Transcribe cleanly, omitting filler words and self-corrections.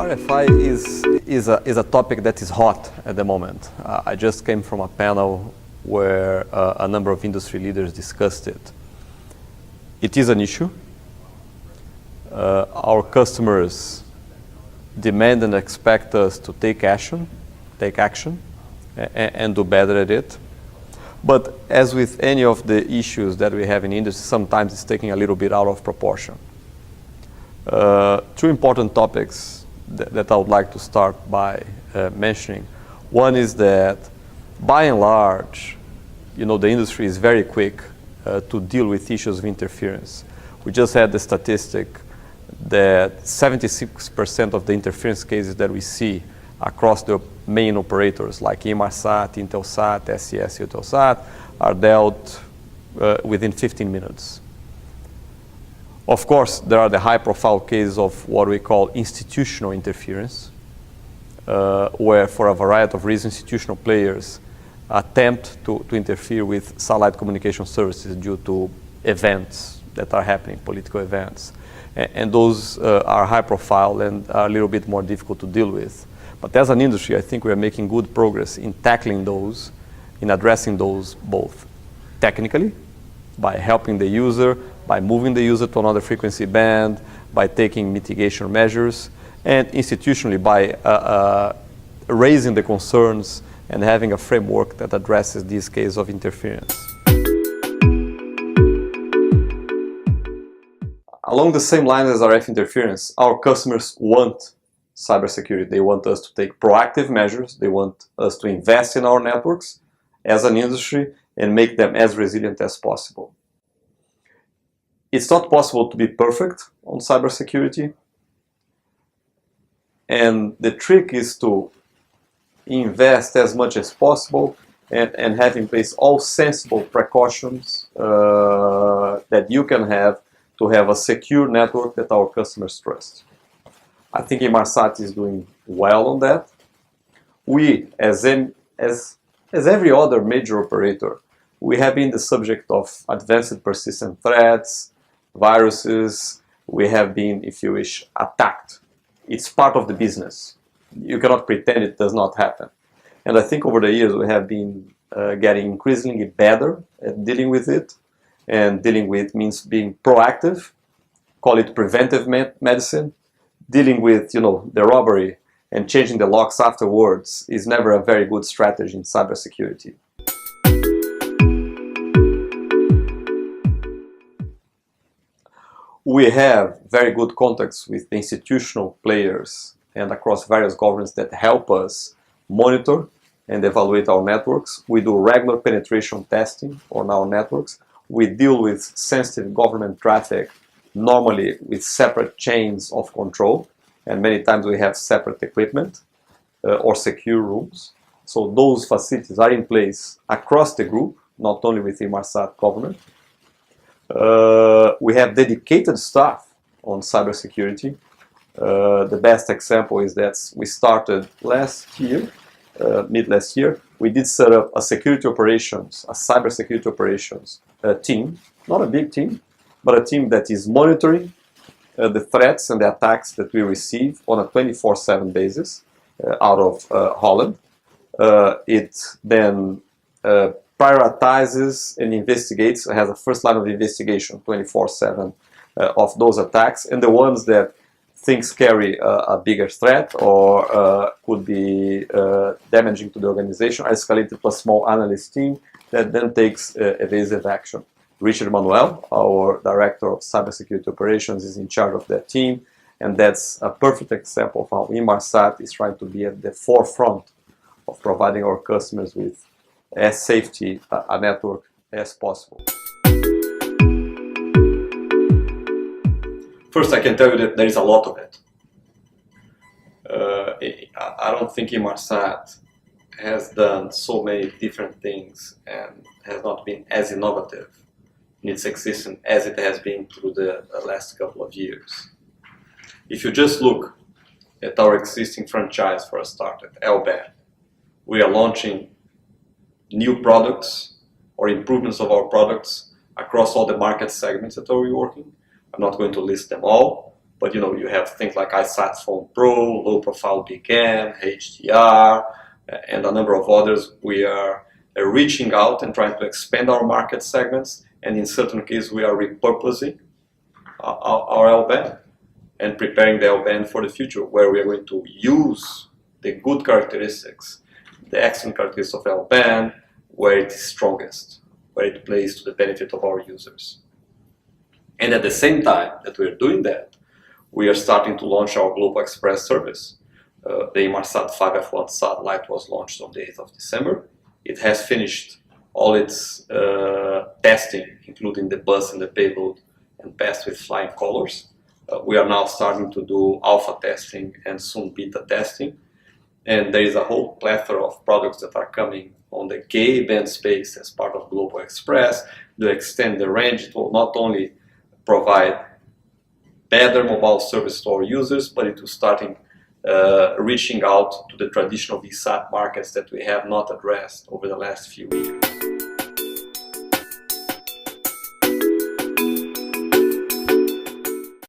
RFI is a topic that is hot at the moment. I just came from a panel where a number of industry leaders discussed it. It is an issue. Our customers demand and expect us to take action, and do better at it. But as with any of the issues that we have in industry, sometimes it's taking a little bit out of proportion. Two important topics that I would like to start by mentioning. One is that, by and large, the industry is very quick to deal with issues of interference. We just had the statistic that 76% of the interference cases that we see across the main operators like Inmarsat, Intelsat, SES, Eutelsat are dealt within 15 minutes. Of course, there are the high-profile cases of what we call institutional interference, where for a variety of reasons, institutional players attempt to interfere with satellite communication services due to events that are happening, political events. And those are high-profile and are a little bit more difficult to deal with. But as an industry, I think we are making good progress in tackling those, in addressing those both technically, by helping the user, by moving the user to another frequency band, by taking mitigation measures, and institutionally by raising the concerns and having a framework that addresses these cases of interference. Along the same lines as RF interference, our customers want cybersecurity. They want us to take proactive measures. They want us to invest in our networks as an industry and make them as resilient as possible. It's not possible to be perfect on cybersecurity. And the trick is to invest as much as possible and have in place all sensible precautions that you can have to have a secure network that our customers trust. I think Inmarsat is doing well on that. We, as every other major operator, we have been the subject of advanced persistent threats, viruses. We have been, if you wish, attacked. It's part of the business. You cannot pretend it does not happen. And I think over the years we have been getting increasingly better at dealing with it. And dealing with means being proactive, call it preventive medicine. Dealing with, the robbery and changing the locks afterwards is never a very good strategy in cybersecurity. We have very good contacts with institutional players and across various governments that help us monitor and evaluate our networks. We do regular penetration testing on our networks. We deal with sensitive government traffic normally with separate chains of control, and many times we have separate equipment or secure rooms. So those facilities are in place across the group, not only with Inmarsat government. We have dedicated staff on cybersecurity. The best example is that we started last year, mid last year. We did set up a cybersecurity operations team, not a big team, but a team that is monitoring the threats and the attacks that we receive on a 24/7 basis out of Holland. It then prioritizes and investigates, has a first line of investigation 24/7 of those attacks, and the ones that things carry a bigger threat or could be damaging to the organization are escalated to a small analyst team that then takes evasive action. Richard Manuel, our Director of Cybersecurity Operations, is in charge of that team, and that's a perfect example of how Inmarsat is trying to be at the forefront of providing our customers with as safety a network as possible. First, I can tell you that there is a lot of it. I don't think Inmarsat has done so many different things and has not been as innovative in its existence as it has been through the last couple of years. If you just look at our existing franchise for a start, at L-band, we are launching new products or improvements of our products across all the market segments that we're working. I'm not going to list them all, but you have things like iSat Phone Pro, Low Profile BGAN, HDR, and a number of others. We are reaching out and trying to expand our market segments, and in certain cases we are repurposing our L-band and preparing the L-band for the future, where we are going to use the good characteristics, the excellent characteristics of L-band, where it is strongest, where it plays to the benefit of our users. And at the same time that we are doing that, we are starting to launch our Global Express service. The Inmarsat 5F1 satellite was launched on the 8th of December. It has finished all its testing, including the bus and the payload, and passed with flying colors. We are now starting to do alpha testing and soon beta testing. And there is a whole plethora of products that are coming on the Ka-band space as part of Global Express to extend the range. It will not only provide better mobile service to our users, but it will start reaching out to the traditional VSAT markets that we have not addressed over the last few years.